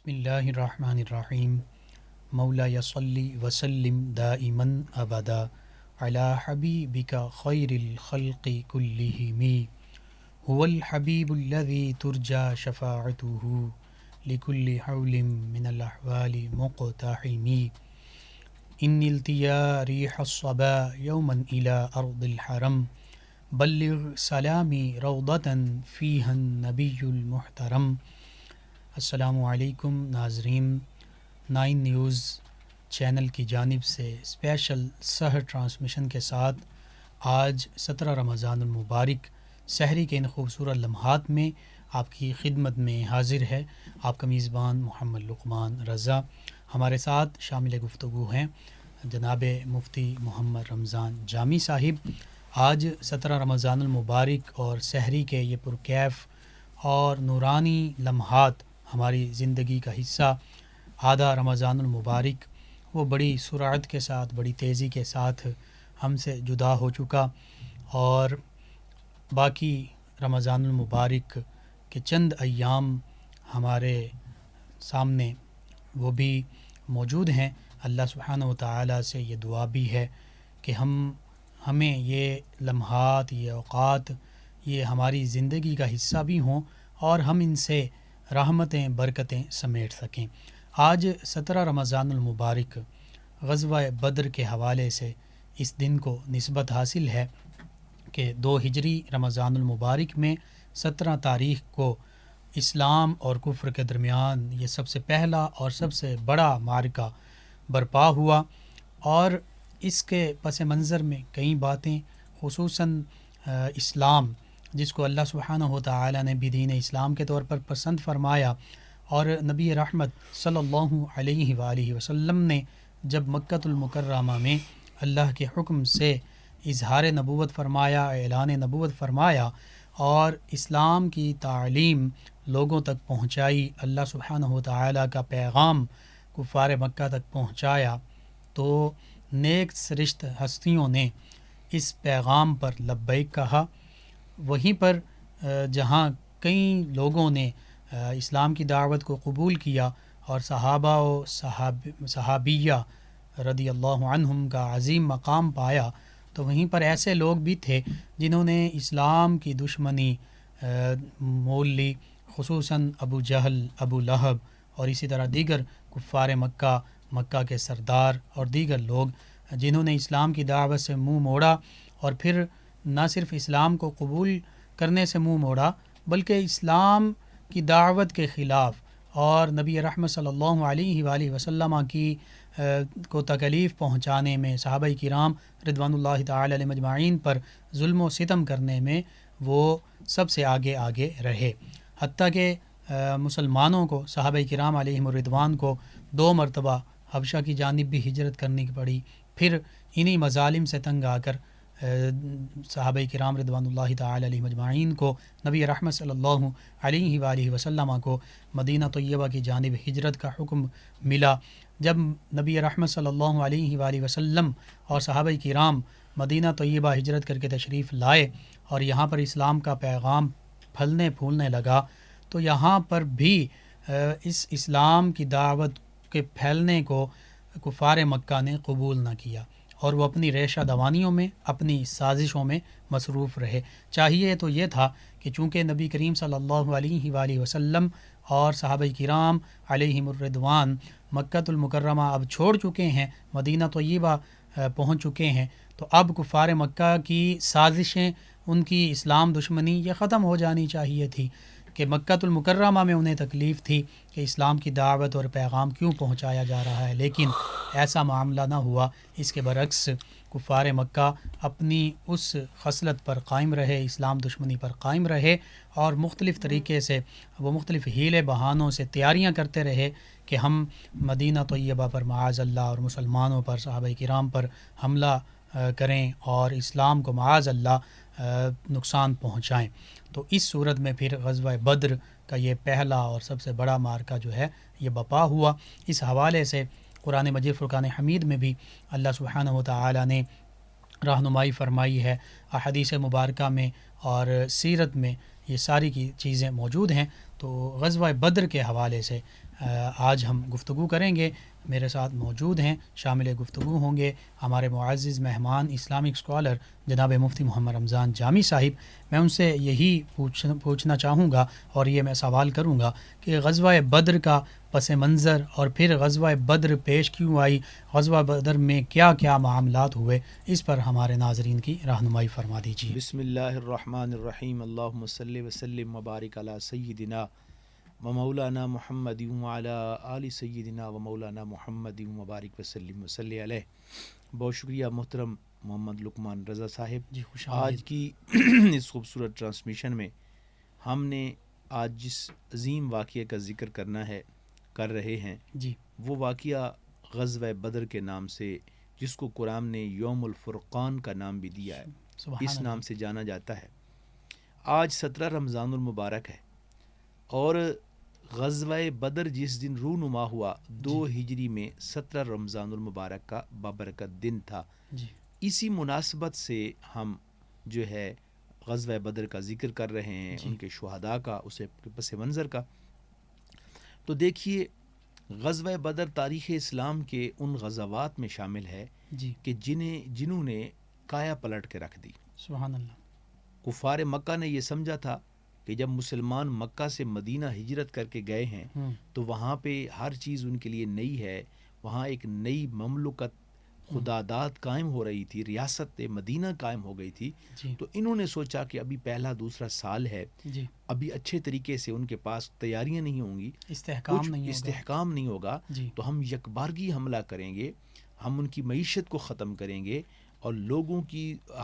بسم اللہ الرحمن الرحیم مولا صلی وسلم دائما ابدا علی حبیبک خیر الخلق کلہم هو الحبیب الذی ترجى شفاعته لكل حول من الاحوال مقتحم ان التیا ریح الصبا یوما الى ارض الحرم بلغ سلامی روضة فیہا النبی المحترم۔ السلام علیکم ناظرین، 9 نیوز چینل کی جانب سے اسپیشل سحر ٹرانسمیشن کے ساتھ آج 17 رمضان المبارک سحری کے ان خوبصورت لمحات میں آپ کی خدمت میں حاضر ہے آپ کا میزبان محمد لقمان رضا۔ ہمارے ساتھ شامل گفتگو ہیں جناب مفتی محمد رمضان جامی صاحب۔ آج 17 رمضان المبارک اور سحری کے یہ پرکیف اور نورانی لمحات ہماری زندگی کا حصہ آدھا رمضان المبارک وہ بڑی سرعت کے ساتھ، بڑی تیزی کے ساتھ ہم سے جدا ہو چکا، اور باقی رمضان المبارک کے چند ایام ہمارے سامنے وہ بھی موجود ہیں۔ اللہ سبحانہ و تعالیٰ سے یہ دعا بھی ہے کہ ہمیں یہ لمحات، یہ اوقات، یہ ہماری زندگی کا حصہ بھی ہوں اور ہم ان سے رحمتیں، برکتیں سمیٹ سکیں۔ آج 17 رمضان المبارک غزوہ بدر کے حوالے سے اس دن کو نسبت حاصل ہے کہ 2 ہجری رمضان المبارک میں 17 تاریخ کو اسلام اور کفر کے درمیان یہ سب سے پہلا اور سب سے بڑا معرکہ برپا ہوا، اور اس کے پس منظر میں کئی باتیں، خصوصاً اسلام جس کو اللہ سبحانہ و تعالیٰ نے بھی دین اسلام کے طور پر پسند فرمایا، اور نبی رحمت صلی اللہ علیہ وآلہ وسلم نے جب مکہ المکرمہ میں اللہ کے حکم سے اظہار نبوت فرمایا، اعلان نبوت فرمایا اور اسلام کی تعلیم لوگوں تک پہنچائی، اللہ سبحانہ و تعالیٰ کا پیغام کفار مکہ تک پہنچایا، تو نیک سرشت ہستیوں نے اس پیغام پر لبیک کہا۔ وہیں پر جہاں کئی لوگوں نے اسلام کی دعوت کو قبول کیا اور صحابہ و صحابیہ رضی اللہ عنہم کا عظیم مقام پایا، تو وہیں پر ایسے لوگ بھی تھے جنہوں نے اسلام کی دشمنی مول لی، خصوصاً ابو جہل، ابو لہب اور اسی طرح دیگر کفار مکہ، مکہ کے سردار اور دیگر لوگ جنہوں نے اسلام کی دعوت سے منہ موڑا، اور پھر نہ صرف اسلام کو قبول کرنے سے منہ موڑا بلکہ اسلام کی دعوت کے خلاف اور نبی رحمت صلی اللہ علیہ وآلہ وسلم کی کو تکلیف پہنچانے میں، صحابہ کرام رضوان اللہ تعالی علیہم اجمعین پر ظلم و ستم کرنے میں وہ سب سے آگے رہے، حتیٰ کہ مسلمانوں کو، صحابہ کرام علیہم الرضوان کو 2 مرتبہ حبشہ کی جانب بھی ہجرت کرنی پڑی۔ پھر انہی مظالم سے تنگ آ کر صحابہ کرام رضوان اللہ تعالی علیہم اجمعین کو نبی رحمت صلی اللہ علیہ وآلہ وسلم کو مدینہ طیبہ کی جانب ہجرت کا حکم ملا۔ جب نبی رحمت صلی اللہ علیہ وآلہ وسلم اور صحابہ کرام مدینہ طیبہ ہجرت کر کے تشریف لائے اور یہاں پر اسلام کا پیغام پھلنے پھولنے لگا، تو یہاں پر بھی اس اسلام کی دعوت کے پھیلنے کو کفار مکہ نے قبول نہ کیا، اور وہ اپنی ریشہ دوانیوں میں، اپنی سازشوں میں مصروف رہے۔ چاہیے تو یہ تھا کہ چونکہ نبی کریم صلی اللہ علیہ وآلہ وسلم اور صحابہ کرام علیہم الرضوان مکہ المکرمہ اب چھوڑ چکے ہیں، مدینہ طیبہ پہنچ چکے ہیں، تو اب کفار مکہ کی سازشیں، ان کی اسلام دشمنی یہ ختم ہو جانی چاہیے تھی، کہ مکہ المکرمہ میں انہیں تکلیف تھی کہ اسلام کی دعوت اور پیغام کیوں پہنچایا جا رہا ہے، لیکن ایسا معاملہ نہ ہوا۔ اس کے برعکس کفار مکہ اپنی اس خصلت پر قائم رہے، اسلام دشمنی پر قائم رہے، اور مختلف طریقے سے وہ مختلف حیلے بہانوں سے تیاریاں کرتے رہے کہ ہم مدینہ طیبہ پر معاذ اللہ اور مسلمانوں پر، صحابہ کرام پر حملہ کریں اور اسلام کو معاذ اللہ نقصان پہنچائیں۔ تو اس صورت میں پھر غزوہ بدر کا یہ پہلا اور سب سے بڑا معرکہ جو ہے یہ بپا ہوا۔ اس حوالے سے قرآن مجید فرقان حمید میں بھی اللہ سبحانہ و تعالی نے رہنمائی فرمائی ہے، احادیث مبارکہ میں اور سیرت میں یہ ساری کی چیزیں موجود ہیں۔ تو غزوہ بدر کے حوالے سے آج ہم گفتگو کریں گے. میرے ساتھ موجود ہیں، شامل گفتگو ہوں گے ہمارے معزز مہمان اسلامک اسکالر جناب مفتی محمد رمضان جامی صاحب. میں ان سے یہی پوچھنا چاہوں گا اور یہ میں سوال کروں گا کہ غزوہ بدر کا پس منظر اور پھر غزوہ بدر پیش کیوں آئی، غزوہ بدر میں کیا کیا معاملات ہوئے، اس پر ہمارے ناظرین کی رہنمائی فرما دیجیے. بسم اللہ الرحمن الرحیم. اللہم صلی وسلم وبارک علی سیدنا و مولانا محمد وعلی آل سیدنا و مولانا محمد وبارک وسلم وصلی علیہ. بہت شکریہ محترم محمد لقمان رضا صاحب. جی خوش آمدید. آج کی اس خوبصورت ٹرانسمیشن میں ہم نے آج جس عظیم واقعے کا ذکر کر رہے ہیں جی وہ واقعہ غزوہ بدر کے نام سے، جس کو قرآن نے یوم الفرقان کا نام بھی دیا ہے، اس نام سے جانا جاتا ہے. آج 17 رمضان المبارک ہے اور غزوہ بدر جس دن رونما ہوا 2 ہجری میں 17 رمضان المبارک کا بابرکت دن تھا. اسی مناسبت سے ہم جو ہے غزوہ بدر کا ذکر کر رہے ہیں، ان کے شہداء کا، اسے پس منظر کا. تو دیکھیے غزوہ بدر تاریخ اسلام کے ان غزوات میں شامل ہے کہ جنہوں نے کایا پلٹ کے رکھ دی. سبحان اللہ. کفار مکہ نے یہ سمجھا تھا کہ جب مسلمان مکہ سے مدینہ ہجرت کر کے گئے ہیں تو وہاں پہ ہر چیز ان کے لیے نئی ہے، وہاں ایک نئی مملکت خداداد قائم ہو رہی تھی، ریاست مدینہ قائم ہو گئی تھی. تو انہوں نے سوچا کہ ابھی پہلا دوسرا سال ہے، ابھی اچھے طریقے سے ان کے پاس تیاریاں نہیں ہوں گی، استحکام نہیں ہوگا، تو ہم یکبارگی حملہ کریں گے، ہم ان کی معیشت کو ختم کریں گے اور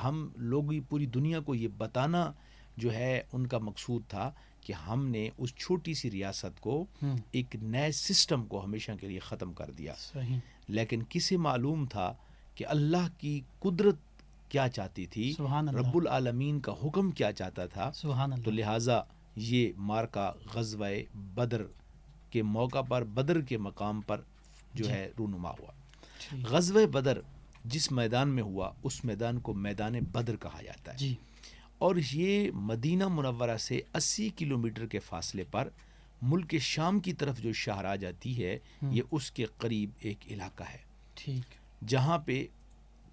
ہم لوگوں پوری دنیا کو یہ بتانا جو ہے ان کا مقصود تھا کہ ہم نے اس چھوٹی سی ریاست کو ایک نئے سسٹم کو ہمیشہ کے لیے ختم کر دیا. لیکن کسے معلوم تھا کہ اللہ کی قدرت کیا چاہتی تھی، رب العالمین کا حکم کیا چاہتا تھا. تو لہٰذا یہ مارکا غزوہ بدر کے موقع پر، بدر کے مقام پر جو ہے رونما ہوا. غزوہ بدر جس میدان میں ہوا اس میدان کو میدان بدر کہا جاتا ہے، اور یہ مدینہ منورہ سے 80 کلومیٹر کے فاصلے پر ملک شام کی طرف جو شہر آ جاتی ہے، یہ اس کے قریب ایک علاقہ ہے جہاں پہ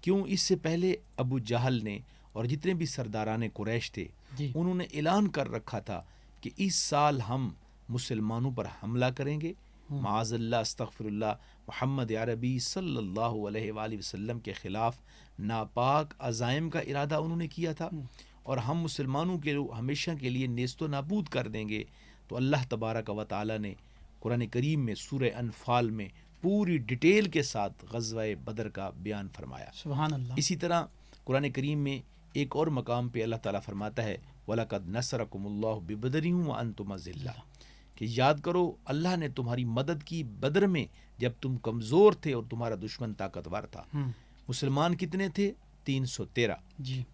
کیوں اس سے پہلے ابو جہل نے اور جتنے بھی سرداران قریش تھے انہوں نے اعلان کر رکھا تھا کہ اس سال ہم مسلمانوں پر حملہ کریں گے. معاذ اللہ، استغفر اللہ، محمد عربی صلی اللہ علیہ وآلہ وسلم کے خلاف ناپاک عزائم کا ارادہ انہوں نے کیا تھا اور ہم مسلمانوں کے ہمیشہ کے لیے نیست و نابود کر دیں گے. تو اللہ تبارک و تعالی نے قرآن کریم میں سورہ انفال میں پوری ڈیٹیل کے ساتھ غزوہ بدر کا بیان فرمایا. سبحان اللہ. اسی طرح قرآن کریم میں ایک اور مقام پہ اللہ تعالیٰ فرماتا ہے وَلَقَدْ نَصَرَكُمُ اللَّهُ بِبَدْرٍ وَأَنْتُمْ أَذِلَّةٌ، کہ یاد کرو اللہ نے تمہاری مدد کی بدر میں جب تم کمزور تھے اور تمہارا دشمن طاقتور تھا. مسلمان کتنے تھے؟ 313.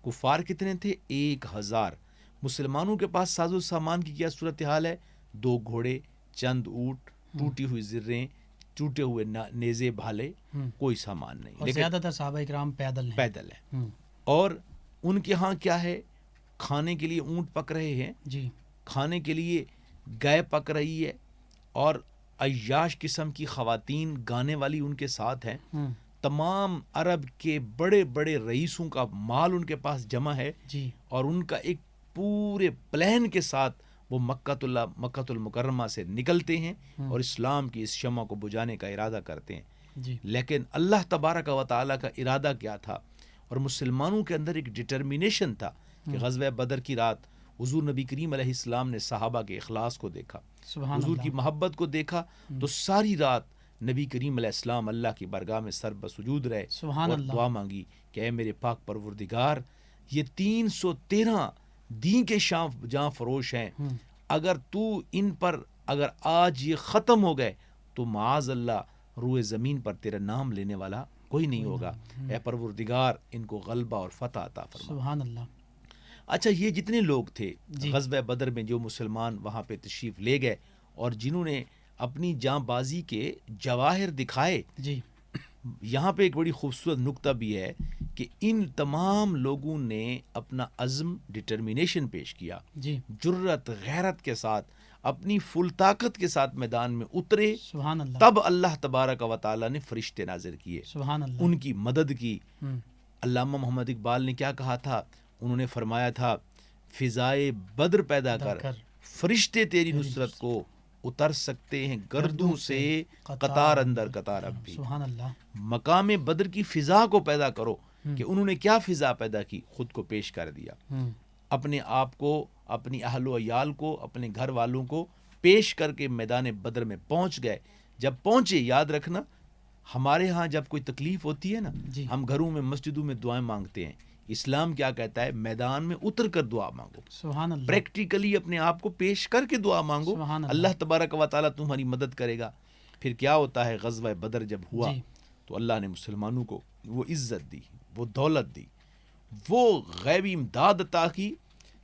کفار کتنے تھے؟ 1000. مسلمانوں کے پاس ساز و سامان کی کیا صورتحال ہے؟ 2 گھوڑے، چند اونٹ، ٹوٹی ہوئی زریں، ٹوٹے ہوئے نیزے بھالے، کوئی سامان نہیں. اور زیادہ تر صحابہ اکرام پیدل ہیں. اور ان کے ہاں کیا ہے؟ کھانے کے لیے اونٹ پک رہے ہیں، کھانے کے لیے گائے پک رہی ہے، اور عیاش قسم کی خواتین گانے والی ان کے ساتھ ہیں. تمام عرب کے بڑے بڑے رئیسوں کا مال ان کے پاس جمع ہے، اور ان کا ایک پورے پلان کے ساتھ وہ مکہ المکرمہ سے نکلتے ہیں اور اسلام کی اس شمع کو بجھانے کا ارادہ کرتے ہیں. لیکن اللہ تبارک و تعالیٰ کا ارادہ کیا تھا، اور مسلمانوں کے اندر ایک ڈٹرمینیشن تھا کہ غزوہ بدر کی رات حضور نبی کریم علیہ السلام نے صحابہ کے اخلاص کو دیکھا، حضور کی محبت کو دیکھا. تو ساری رات نبی کریم علیہ السلام اللہ کی بارگاہ میں سر بسجود رہے اور دعا مانگی کہ اے میرے پاک پروردگار، یہ 313 دین کے جاں فروش ہیں، اگر تو ان پر اگر آج یہ ختم ہو گئے تو معاذ اللہ روئے زمین پر تیرا نام لینے والا کوئی نہیں ہوگا. اے پروردگار ان کو غلبہ اور فتح عطا فرما. سبحان اللہ. اچھا، یہ جتنے لوگ تھے غزوہ بدر میں جو مسلمان وہاں پہ تشریف لے گئے اور جنہوں نے اپنی جاں بازی کے جواہر دکھائے، یہاں پہ ایک بڑی خوبصورت نقطہ بھی ہے کہ ان تمام لوگوں نے اپنا عزم ڈٹرمینیشن پیش کیا، جرت غیرت کے ساتھ اپنی فل طاقت کے ساتھ میدان میں اترے، سبحان اللہ، تب اللہ تبارک و تعالیٰ نے فرشتے نازل کیے، سبحان اللہ، ان کی مدد کی۔ ہم، علامہ محمد اقبال نے کیا کہا تھا؟ انہوں نے فرمایا تھا فضائے بدر پیدا کر، فرشتے تیری نصرت کو اتر سکتے ہیں گردوں سے قطار اندر قطار اب بھی۔ سبحان اللہ، مقام بدر کی فضا کو پیدا کرو ہم، کہ انہوں نے کیا فضا پیدا کی؟ خود کو پیش کر دیا، ہم، اپنے آپ کو، اپنی اہل و عیال کو، اپنے گھر والوں کو پیش کر کے میدان بدر میں پہنچ گئے۔ جب پہنچے، یاد رکھنا ہمارے ہاں جب کوئی تکلیف ہوتی ہے نا، جی، ہم گھروں میں مسجدوں میں دعائیں مانگتے ہیں۔ اسلام کیا کہتا ہے؟ میدان میں اتر کر دعا مانگو، سبحان اللہ، پریکٹیکلی اپنے آپ کو پیش کر کے دعا مانگو، سبحان اللہ، اللہ تبارک و تعالیٰ تمہاری مدد کرے گا۔ پھر کیا ہوتا ہے؟ غزوہ بدر جب ہوا جی، تو اللہ نے مسلمانوں کو وہ عزت دی، وہ دولت دی، وہ غیبی امداد عطا کی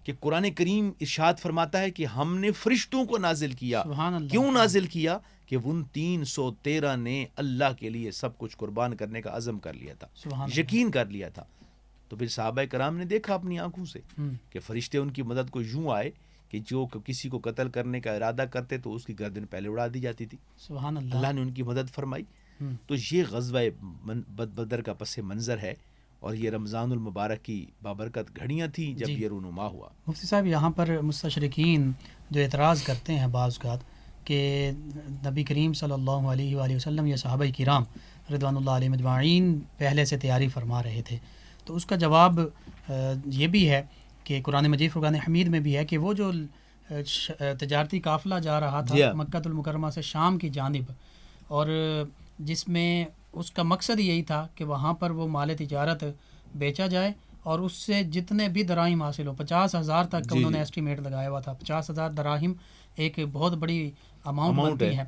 کہ قرآن کریم ارشاد فرماتا ہے کہ ہم نے فرشتوں کو نازل کیا۔ سبحان اللہ، کیوں نازل کیا؟ کہ ان 313 نے اللہ کے لیے سب کچھ قربان کرنے کا عزم کر لیا تھا، سبحان اللہ، یقین کر لیا تھا۔ تو پھر صحابہ کرام نے دیکھا اپنی آنکھوں سے ہم، کہ فرشتے ان کی مدد کو یوں آئے کہ جو کسی کو قتل کرنے کا ارادہ کرتے تو اس کی گردن پہلے اڑا دی جاتی تھی، سبحان اللہ، اللہ نے ان کی مدد فرمائی۔ ہم، تو یہ غزوہ بدر کا پس منظر ہے، اور یہ رمضان المبارک کی بابرکت گھڑیاں تھیں جب جی، یہ رونما ہوا۔ مفتی صاحب یہاں پر مستشرقین جو اعتراض کرتے ہیں بعض اوقات کہ نبی کریم صلی اللہ علیہ وآلہ وسلم یا صحابہ کرام رضوان اللہ علیہ مجمعین پہلے سے تیاری فرما رہے تھے، تو اس کا جواب یہ بھی ہے کہ قرآن مجید فرقان حمید میں بھی ہے کہ وہ جو تجارتی قافلہ جا رہا جی تھا ہاں، مکہ المکرمہ سے شام کی جانب، اور جس میں اس کا مقصد یہی تھا کہ وہاں پر وہ مال تجارت بیچا جائے اور اس سے جتنے بھی دراہم حاصل ہو، 50,000 تک کا جی انہوں نے جی، ایسٹیمیٹ لگایا ہوا تھا، 50,000 دراہم ایک بہت بڑی اماؤنٹ بنتی ہے۔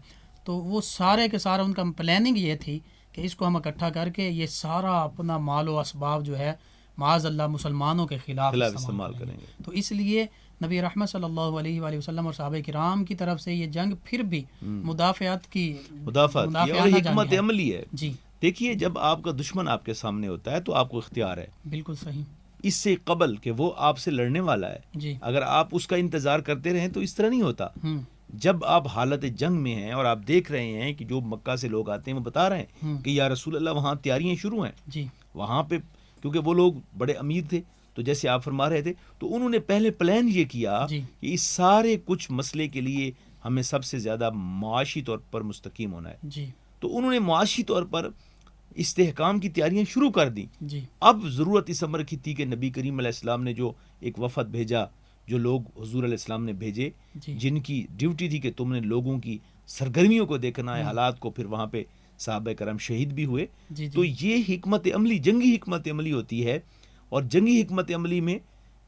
تو وہ سارے کے سارا ان کا پلاننگ یہ تھی کہ اس کو ہم اکٹھا کر کے یہ سارا اپنا مال و اسباب جو ہے معاذ اللہ مسلمانوں کے خلاف استعمال کریں گے۔ تو اس لیے نبی رحمت صلی اللہ علیہ وآلہ وسلم اور صحابہ کرام کی طرف سے یہ جنگ پھر بھی مدافعت کی اور حکمت عملی ہے۔ جی، دیکھیے جب آپ کا دشمن آپ کے سامنے ہوتا ہے تو آپ کو اختیار ہے، بالکل صحیح، اس سے قبل کہ وہ آپ سے لڑنے والا ہے، جی، اگر آپ اس کا انتظار کرتے رہیں تو اس طرح نہیں ہوتا۔ ہم، جب آپ حالت جنگ میں ہیں اور آپ دیکھ رہے ہیں کہ جو مکہ سے لوگ آتے ہیں وہ بتا رہے ہیں کہ یا رسول اللہ وہاں تیاریاں شروع ہیں، جی، وہاں پہ کیونکہ وہ لوگ بڑے امیر تھے، تو جیسے آپ فرما رہے تھے تو انہوں نے پہلے پلان یہ کیا جی، کہ اس سارے کچھ مسئلے کے لیے ہمیں سب سے زیادہ معاشی طور پر مستقیم ہونا ہے، جی، تو انہوں نے معاشی طور پر استحکام کی تیاریاں شروع کر دیں۔ جی، اب ضرورت اس امر کی تھی کہ نبی کریم علیہ السلام نے جو ایک وفد بھیجا، جو لوگ حضور علیہ السلام نے بھیجے، جی، جن کی ڈیوٹی تھی کہ تم نے لوگوں کی سرگرمیوں کو دیکھنا ہے، حالات کو، پھر وہاں پہ صحابہ کرام شہید بھی ہوئے۔ جی، تو یہ حکمت عملی جنگی حکمت عملی ہوتی ہے، اور جنگی حکمت عملی میں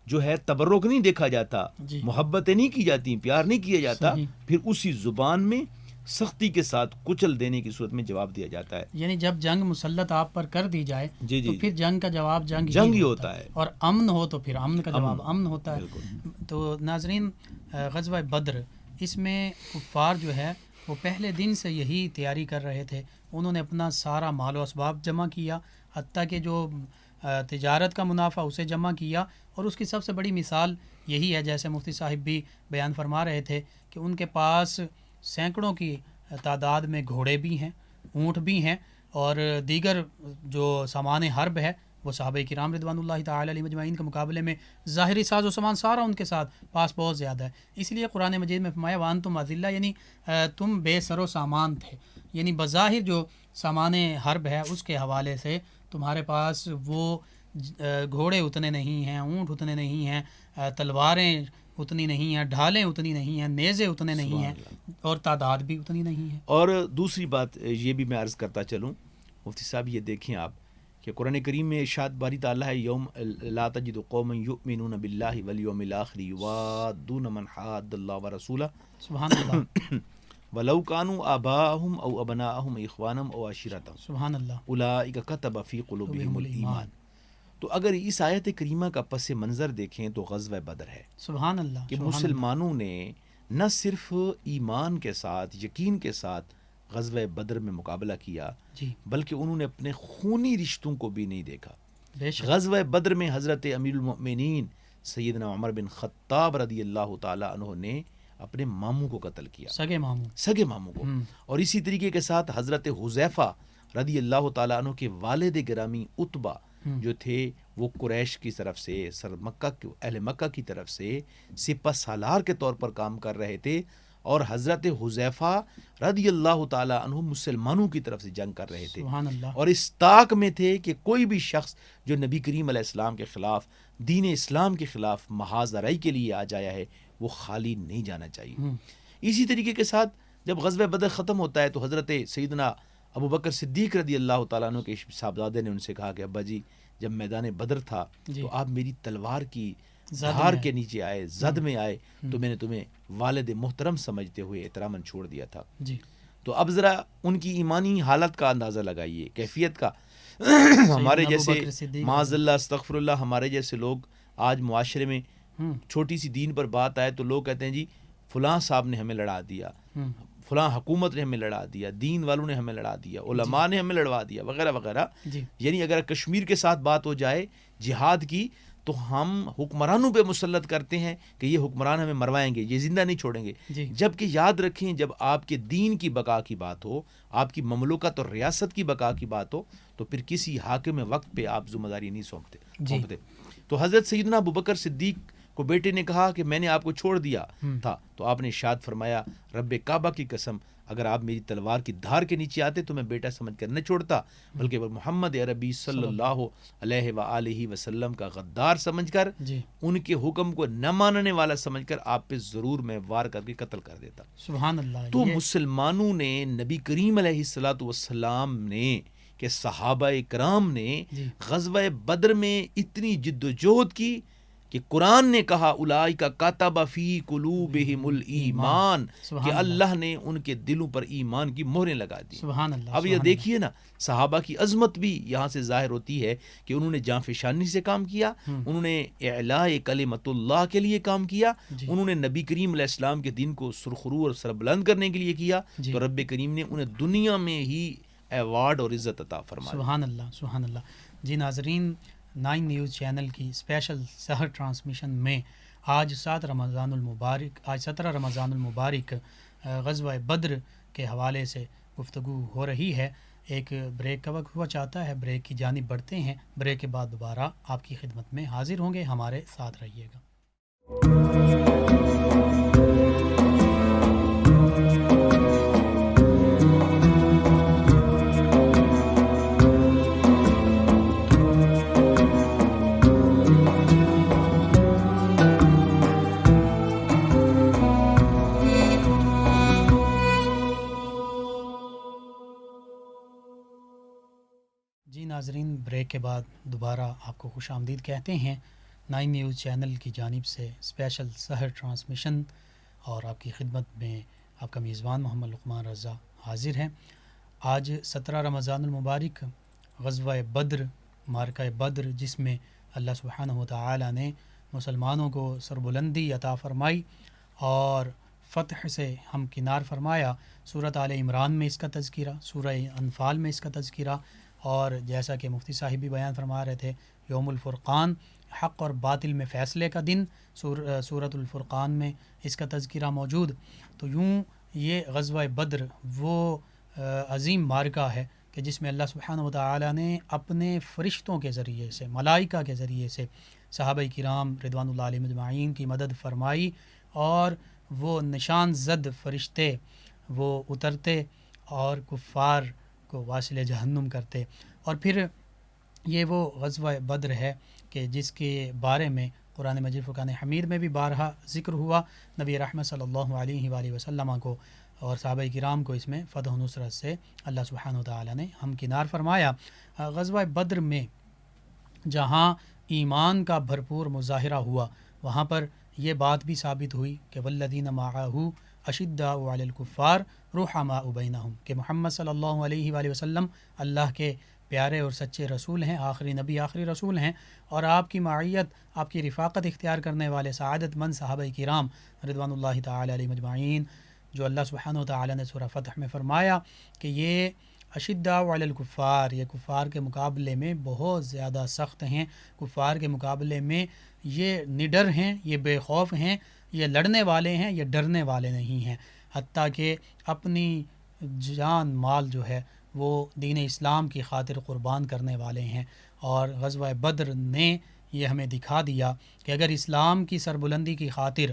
جو ہے تبرک نہیں دیکھا جاتا، جی، محبتیں نہیں کی جاتی، پیار نہیں کیا جاتا، صحیح، پھر اسی زبان میں سختی کے ساتھ کچل دینے کی صورت میں جواب دیا جاتا ہے۔ یعنی جب جنگ مسلط آپ پر کر دی جائے جی تو جی، پھر جنگ کا جواب جنگ جنگ ہی ہوتا ہے، اور امن ہو تو پھر امن کا جواب امن ہوتا ہے۔ بالکل۔ تو ناظرین، غزوہ بدر، اس میں کفار جو ہے وہ پہلے دن سے یہی تیاری کر رہے تھے، انہوں نے اپنا سارا مال و اسباب جمع کیا، حتیٰ کہ جو تجارت کا منافع اسے جمع کیا، اور اس کی سب سے بڑی مثال یہی ہے جیسے مفتی صاحب بھی بیان فرما رہے تھے کہ ان کے پاس سینکڑوں کی تعداد میں گھوڑے بھی ہیں، اونٹ بھی ہیں، اور دیگر جو سامان حرب ہے وہ صحابہ کرام رضوان اللہ تعالی علیہ مجمعین کے مقابلے میں ظاہری ساز و سامان سارا ان کے ساتھ پاس بہت زیادہ ہے۔ اس لیے قرآن مجید میں فرمایا وانتم اذلہ، یعنی تم بے سر و سامان تھے، یعنی بظاہر جو سامان حرب ہے اس کے حوالے سے تمہارے پاس وہ گھوڑے اتنے نہیں ہیں، اونٹ اتنے نہیں ہیں، تلواریں اتنی نہیں ہیں، ڈھالیں اتنی نہیں ہیں، نیزے اتنے نہیں ہیں، اور تعداد بھی اتنی نہیں ہے۔ اور دوسری بات یہ بھی میں عرض کرتا چلوں مفتی صاحب، یہ دیکھیں آپ کہ قرآن کریم میں ارشاد باری تعالیٰ ہے یوم لا تجد قوما یؤمنون باللہ والیوم الاخر یوادون من حاد اللہ ورسولہ سبحان اللہ، ولو کانوا آباءہم او ابناءہم اخوانہم او عشیرتہم سبحان اللہ، اولئک کتب فی قلوبہم الایمان۔ تو اگر اس آیت کریمہ کا پس منظر دیکھیں تو غزوہ بدر ہے سبحان اللہ، کہ سبحان مسلمانوں نے نہ صرف ایمان کے ساتھ، یقین کے ساتھ غزوہ بدر میں مقابلہ کیا، جی، بلکہ انہوں نے اپنے خونی رشتوں کو بھی نہیں دیکھا۔ بے شک، غزوہ بدر میں حضرت امیر المؤمنین سیدنا عمر بن خطاب رضی اللہ تعالی عنہ نے اپنے ماموں کو قتل کیا، سگے ماموں کو. اور اسی طریقے کے ساتھ حضرت حذیفہ رضی اللہ تعالیٰ عنہ کے والد گرامی عتبہ جو تھے وہ قریش کی طرف سے اہل مکہ کی طرف سے سپہ سالار کے طور پر کام کر رہے تھے، اور حضرت حذیفہ رضی اللہ تعالیٰ عنہ مسلمانوں کی طرف سے جنگ کر رہے تھے، اور اس طاق میں تھے کہ کوئی بھی شخص جو نبی کریم علیہ السلام کے خلاف، دین اسلام کے خلاف محاذ رائی کے لیے آ جایا ہے وہ خالی نہیں جانا چاہیے. اسی طریقے کے ساتھ جب غزوہ بدر ختم ہوتا ہے تو حضرت سیدنا ابو بکر صدیق رضی اللہ تعالیٰ عنہ کے صاحبزادے نے ان سے کہا کہ ابا جی جب میدان بدر تھا تو آپ میری تلوار کی دھار کے نیچے آئے، زد میں آئے، تو میں نے تمہیں والد محترم سمجھتے ہوئے احتراماً چھوڑ دیا تھا. تو اب ذرا ان کی ایمانی حالت کا اندازہ لگائیے، کیفیت کا. ہمارے جیسے معاذ اللہ استغفر اللہ، ہمارے جیسے لوگ آج معاشرے میں چھوٹی سی دین پر بات آئے تو لوگ کہتے ہیں جی فلاں صاحب نے ہمیں لڑا دیا، فلاں حکومت نے ہمیں لڑا دیا، دین والوں نے ہمیں لڑا دیا، علماء نے ہمیں لڑوا دیا، وغیرہ وغیرہ. یعنی اگر کشمیر کے ساتھ بات ہو جائے جہاد کی تو ہم حکمرانوں پہ مسلط کرتے ہیں کہ یہ حکمران ہمیں مروائیں گے، یہ زندہ نہیں چھوڑیں گے. جبکہ یاد رکھیں جب آپ کے دین کی بقا کی بات ہو، آپ کی مملکت اور ریاست کی بقا کی بات ہو تو پھر کسی حاکم وقت پہ آپ ذمہ داری نہیں سونپتے. تو حضرت سیدنا ابوبکر صدیق کو بیٹے نے کہا کہ میں نے آپ کو چھوڑ دیا تھا، تو آپ نے ارشاد فرمایا رب کعبہ کی قسم اگر آپ میری تلوار کی دھار کے نیچے آتے تو میں بیٹا سمجھ کر نہ چھوڑتا، بلکہ محمد عربی صلی اللہ علیہ وآلہ وسلم کا غدار سمجھ کر، ان کے حکم کو نہ ماننے والا سمجھ کر آپ پہ ضرور میں وار کر کے قتل کر دیتا. سبحان اللہ. تو مسلمانوں نے نبی کریم علیہ الصلوۃ والسلام نے کہ صحابہ کرام نے غزوہ بدر میں اتنی جد و جہد کی کہ قرآن نے کہا اولئک کتب فی قلوبہم الایمان، کہ اللہ نے ان کے دلوں پر ایمان کی مہریں لگا دی. سبحان اللہ. اب یہ دیکھیے نا صحابہ کی عظمت بھی یہاں سے ظاہر ہوتی ہے کہ انہوں نے جانفشانی سے کام کیا، انہوں نے اعلاء کلمت اللہ کے لیے کام کیا، انہوں نے نبی کریم علیہ السلام کے دین کو سرخرو اور سربلند کرنے کے لیے کیا، تو رب کریم نے انہیں دنیا میں ہی ایوارڈ اور عزت عطا فرمائی. سبحان اللہ سبحان اللہ. جی ناظرین، 9 نیوز چینل کی اسپیشل سحر ٹرانسمیشن میں آج 17 رمضان المبارک غزوہ بدر کے حوالے سے گفتگو ہو رہی ہے. ایک بریک کا وقت ہوا چاہتا ہے، بریک کی جانب بڑھتے ہیں. بریک کے بعد دوبارہ آپ کی خدمت میں حاضر ہوں گے، ہمارے ساتھ رہیے گا. ناظرین، بریک کے بعد دوبارہ آپ کو خوش آمدید کہتے ہیں. 9 نیوز چینل کی جانب سے اسپیشل سحر ٹرانسمیشن اور آپ کی خدمت میں آپ کا میزبان محمد لقمان رضا حاضر ہیں. آج 17 رمضان المبارک غزوہ بدر، معرکہ بدر، جس میں اللہ سبحانہ و تعالی نے مسلمانوں کو سربلندی عطا فرمائی اور فتح سے ہمکنار فرمایا. سورۃ آل عمران میں اس کا تذکرہ، سورہ انفال میں اس کا تذکرہ، اور جیسا کہ مفتی صاحب بھی بیان فرما رہے تھے یوم الفرقان، حق اور باطل میں فیصلے کا دن، سورۃ الفرقان میں اس کا تذکرہ موجود. تو یوں یہ غزوہ بدر وہ عظیم معرکہ ہے کہ جس میں اللہ سبحانہ و تعالی نے اپنے فرشتوں کے ذریعے سے، ملائکہ کے ذریعے سے صحابہ کرام رضوان اللہ علیہم اجمعین کی مدد فرمائی، اور وہ نشان زد فرشتے وہ اترتے اور کفار کو واصل جہنم کرتے. اور پھر یہ وہ غزوہ بدر ہے کہ جس کے بارے میں قرآن مجید فرقان حمید میں بھی بارہا ذکر ہوا. نبی رحمت صلی اللہ علیہ وآلہ وسلم کو اور صحابہ کرام کو اس میں فتح و نصرت سے اللہ سبحانہ و تعالی نے ہمکنار فرمایا. غزوہ بدر میں جہاں ایمان کا بھرپور مظاہرہ ہوا، وہاں پر یہ بات بھی ثابت ہوئی کہ والذین معہ اشداء علی الکفار رحماء بینہم، کہ محمد صلی اللہ علیہ وآلہ وسلم اللہ کے پیارے اور سچے رسول ہیں، آخری نبی، آخری رسول ہیں، اور آپ کی معیت، آپ کی رفاقت اختیار کرنے والے سعادت مند صحابہ کرام رضوان اللہ تعالی علیہم اجمعین، جو اللہ سبحانہ و تعالی نے سورہ فتح میں فرمایا کہ یہ اشداء علی الکفار، یہ کفار کے مقابلے میں بہت زیادہ سخت ہیں، کفار کے مقابلے میں یہ نڈر ہیں، یہ بے خوف ہیں، یہ لڑنے والے ہیں، یہ ڈرنے والے نہیں ہیں، حتیٰ کہ اپنی جان مال جو ہے وہ دین اسلام کی خاطر قربان کرنے والے ہیں۔ اور غزوہ بدر نے یہ ہمیں دکھا دیا کہ اگر اسلام کی سربلندی کی خاطر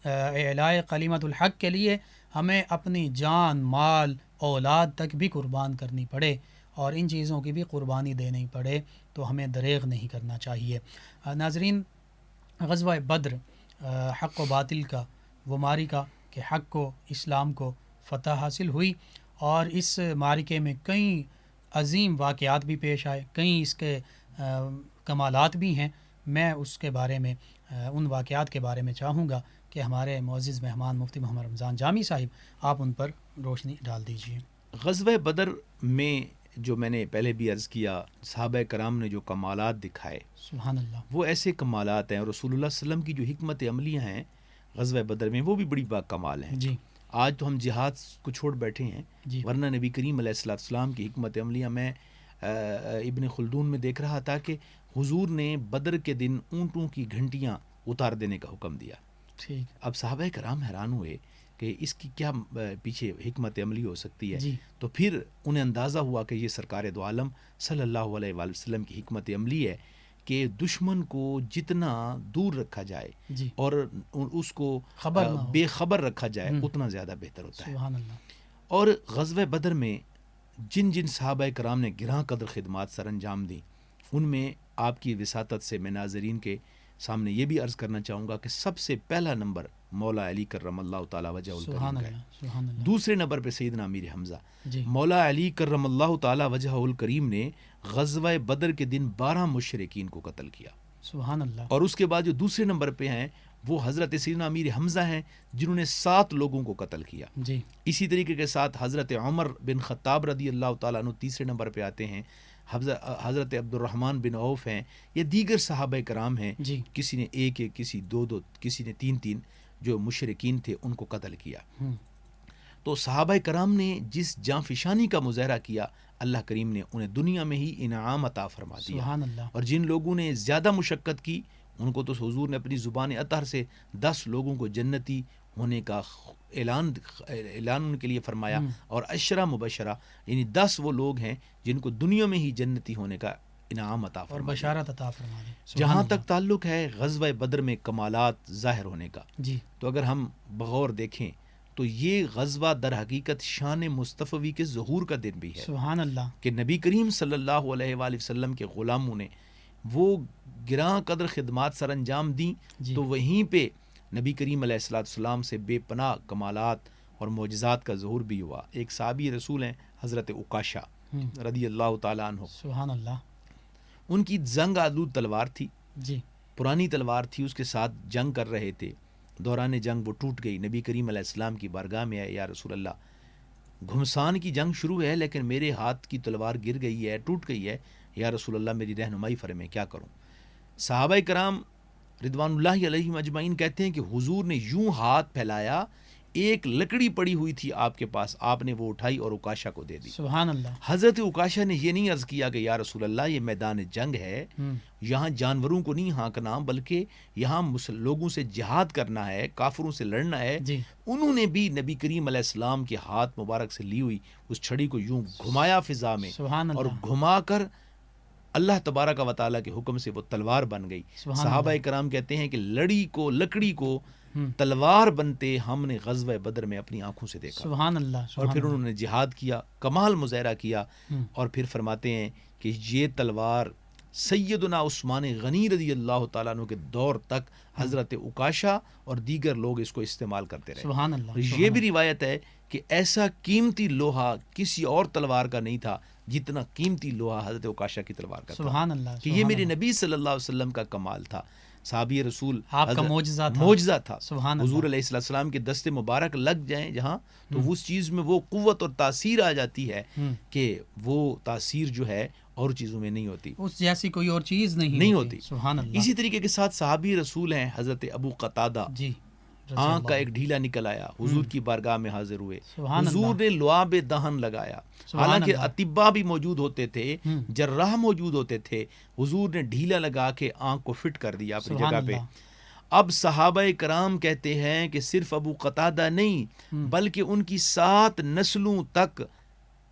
اعلاء کلمۃ الحق کے لیے ہمیں اپنی جان مال اولاد تک بھی قربان کرنی پڑے اور ان چیزوں کی بھی قربانی دینی پڑے تو ہمیں دریغ نہیں کرنا چاہیے۔ ناظرین، غزوہ بدر حق و باطل کا وہ معرکہ کہ حق کو، اسلام کو فتح حاصل ہوئی، اور اس معرکے میں کئی عظیم واقعات بھی پیش آئے، کئی اس کے کمالات بھی ہیں۔ میں اس کے بارے میں ان واقعات کے بارے میں چاہوں گا کہ ہمارے معزز مہمان مفتی محمد رمضان جامی صاحب آپ ان پر روشنی ڈال دیجیے۔ غزوہ بدر میں جو میں نے پہلے بھی عرض کیا، صحابہ کرام نے جو کمالات دکھائے، سبحان اللہ، وہ ایسے کمالات ہیں، اور رسول اللہ صلی اللہ علیہ وسلم کی جو حکمت عملیاں ہیں غزوہ بدر میں، وہ بھی بڑی با کمال ہیں۔ جی آج تو ہم جہاد کو چھوڑ بیٹھے ہیں، جی ورنہ نبی کریم علیہ السلام کی حکمت عملیاں میں ابن خلدون میں دیکھ رہا تھا کہ حضور نے بدر کے دن اونٹوں کی گھنٹیاں اتار دینے کا حکم دیا۔ ٹھیک، اب صحابہ کرام حیران ہوئے کہ اس کی کیا پیچھے حکمت عملی ہو سکتی ہے، جی تو پھر انہیں اندازہ ہوا کہ یہ سرکار دو عالم صلی اللہ علیہ وآلہ وسلم کی حکمت عملی ہے کہ دشمن کو جتنا دور رکھا جائے جی اور اس کو خبر نہ ہو، بے خبر رکھا جائے اتنا زیادہ بہتر ہوتا ہے۔ سبحان اللہ، اور غزوہ بدر میں جن جن صحابہ کرام نے گراں قدر خدمات سر انجام دیں، ان میں آپ کی وساطت سے میں ناظرین کے سامنے یہ بھی عرض کرنا چاہوں گا کہ سب سے پہلا نمبر مولا علی کرم اللہ تعالی وجہ سبحان الکریم کا ہے، اللہ، سبحان اللہ، دوسرے نمبر پہ سیدنا امیر حمزہ۔ جی مولا علی کرم اللہ تعالی وجہ الکریم نے غزوہ بدر کے دن 12 مشرکین کو قتل کیا، سبحان اللہ، اور اس کے بعد جو دوسرے نمبر پہ ہیں وہ حضرت سیدنا امیر حمزہ ہیں جنہوں نے 7 لوگوں کو قتل کیا۔ جی اسی طریقے کے ساتھ حضرت عمر بن خطاب رضی اللہ تعالیٰ عنہ تیسرے نمبر پہ آتے ہیں، حضرت عبد الرحمن بن عوف ہیں، یہ دیگر صحابہ کرام ہیں، جی کسی نے 1 کسی 2 کسی نے 3 جو مشرکین تھے ان کو قتل کیا۔ تو صحابہ کرام نے جس جانفشانی کا مظاہرہ کیا، اللہ کریم نے انہیں دنیا میں ہی انعام عطا فرما دیا، سبحان اللہ، اور جن لوگوں نے زیادہ مشقت کی ان کو تو حضور نے اپنی زبان اطہر سے 10 لوگوں کو جنتی ہونے کا اعلان ان کے لیے فرمایا، اور 10 مبشرہ یعنی 10 وہ لوگ ہیں جن کو دنیا میں ہی جنتی ہونے کا انعام عطا اور فرما دیا۔ بشارت عطا فرما دیں۔ جہاں تک تعلق ہے غزوہ بدر میں کمالات ظاہر ہونے کا، جی تو اگر ہم بغور دیکھیں تو یہ غزوہ در حقیقت شان مصطفی کے ظہور کا دن بھی ہے، سبحان اللہ، کہ نبی کریم صلی اللہ علیہ وآلہ وسلم کے غلاموں نے وہ گراں قدر خدمات سر انجام دیں، جی تو وہیں پہ نبی کریم علیہ السلام سے بے پناہ کمالات اور معجزات کا ظہور بھی ہوا۔ ایک صحابی رسول ہیں حضرت عکاشہ رضی اللہ تعالیٰ عنہ، سبحان اللہ، ان کی زنگ آلود تلوار تھی، جی پرانی تلوار تھی، اس کے ساتھ جنگ کر رہے تھے، دوران جنگ وہ ٹوٹ گئی، نبی کریم علیہ السلام کی بارگاہ میں آئے، یا رسول اللہ گھمسان کی جنگ شروع ہے لیکن میرے ہاتھ کی تلوار گر گئی ہے، ٹوٹ گئی ہے، یا رسول اللہ میری رہنمائی فرمائیں، کیا کروں؟ صحابہ کرام رضوان اللہ علیہم اجمعین کہتے ہیں کہ حضور نے یوں ہاتھ پھیلایا، ایک لکڑی پڑی ہوئی تھی آپ کے پاس، آپ نے وہ اٹھائی اور عکاشہ کو دے دی۔ سبحان اللہ، حضرت عکاشہ نے یہ نہیں عرض کیا کہ یا رسول اللہ یہ میدان جنگ ہے، یہاں جانوروں کو نہیں ہانکنا بلکہ یہاں لوگوں سے جہاد کرنا ہے، کافروں سے لڑنا ہے۔ جی انہوں نے بھی نبی کریم علیہ السلام کے ہاتھ مبارک سے لی ہوئی اس چھڑی کو یوں گھمایا فضا میں، سبحان اور اللہ، گھما کر اللہ تبارک و تعالیٰ کے حکم سے وہ تلوار بن گئی۔ سبحان صحابہ کرام کہتے ہیں کہ لکڑی کو تلوار بنتے ہم نے غزوہ بدر میں اپنی آنکھوں سے دیکھا، سبحان اللہ، اور پھر انہوں نے جہاد کیا، کمال مظاہرہ کیا، اور پھر فرماتے ہیں کہ یہ تلوار سیدنا عثمان غنی رضی اللہ تعالیٰ عنہ کے دور تک حضرت عکاشہ اور دیگر لوگ اس کو استعمال کرتے رہے۔ سبحان اللہ، یہ بھی روایت ہے کہ ایسا قیمتی لوہا کسی اور تلوار کا نہیں تھا جتنا قیمتی لوہا حضرت عکاشہ کی تلوار کا تھا، سبحان اللہ، کہ یہ میرے نبی صلی اللہ علیہ وسلم کا کمال تھا، صحابی رسول آپ کا معجزہ تھا، سبحان اللہ، حضور علیہ السلام کے دست مبارک لگ جائیں جہاں، تو اس چیز میں وہ قوت اور تاثیر آ جاتی ہے کہ وہ تاثیر جو ہے اور چیزوں میں نہیں ہوتی، اس جیسی کوئی اور چیز نہیں ہوتی۔ سبحان اللہ، اسی طریقے کے ساتھ صحابی رسول ہیں حضرت ابو قتادہ جی آنکھ کا ایک ڈھیلا نکل آیا، حضور کی بارگاہ میں حاضر ہوئے، سبحان حضور اللہ، نے لعاب دہن لگایا، سبحان حالانکہ اللہ، اطباء بھی موجود ہوتے تھے، جراح موجود ہوتے تھے، حضور نے ڈھیلا لگا کے آنکھ کو فٹ کر دیا اپنی سبحان جگہ پہ۔ اللہ، اب صحابہ کرام کہتے ہیں کہ صرف ابو قتادہ نہیں بلکہ ان کی 7 نسلوں تک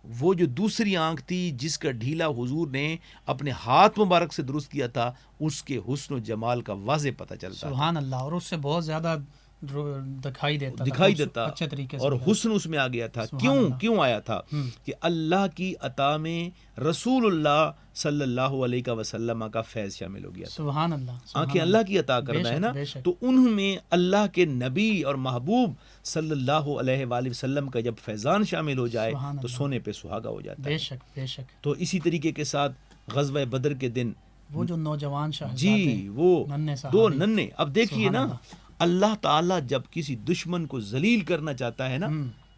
وہ جو دوسری آنکھ تھی جس کا ڈھیلا حضور نے اپنے ہاتھ مبارک سے درست کیا تھا، اس کے حسن و جمال کا واضح پتہ چلتا تھا، سبحان اللہ، اور اس سے بہت زیادہ دکھائی دیتا تھا اچھے طریقے سے اور حسن اس میں آ گیا تھا۔ سبحان اللہ، کیوں آیا تھا؟ کہ اللہ کی عطا میں رسول اللہ صلی اللہ علیہ وسلم کا فیض شامل ہو گیا تھا۔ سبحان اللہ، سبحان آنکھیں اللہ کی عطا بے کردہ ہے شک، نا، بے شک، تو انہوں میں اللہ کے نبی اور محبوب صلی اللہ علیہ وآلہ وسلم کا جب فیضان شامل ہو جائے سبحان تو اللہ، سونے پہ سہاگا ہو جاتا بے ہے۔ شک، بے شک، تو اسی طریقے کے ساتھ غزوہ بدر کے دن وہ جو نوجوان شہزادے، جی وہ ننھے دو صحابی، ننھے، اب دیکھیے سبحان نا، اللہ، اللہ تعالیٰ جب کسی دشمن کو ذلیل کرنا چاہتا ہے نا،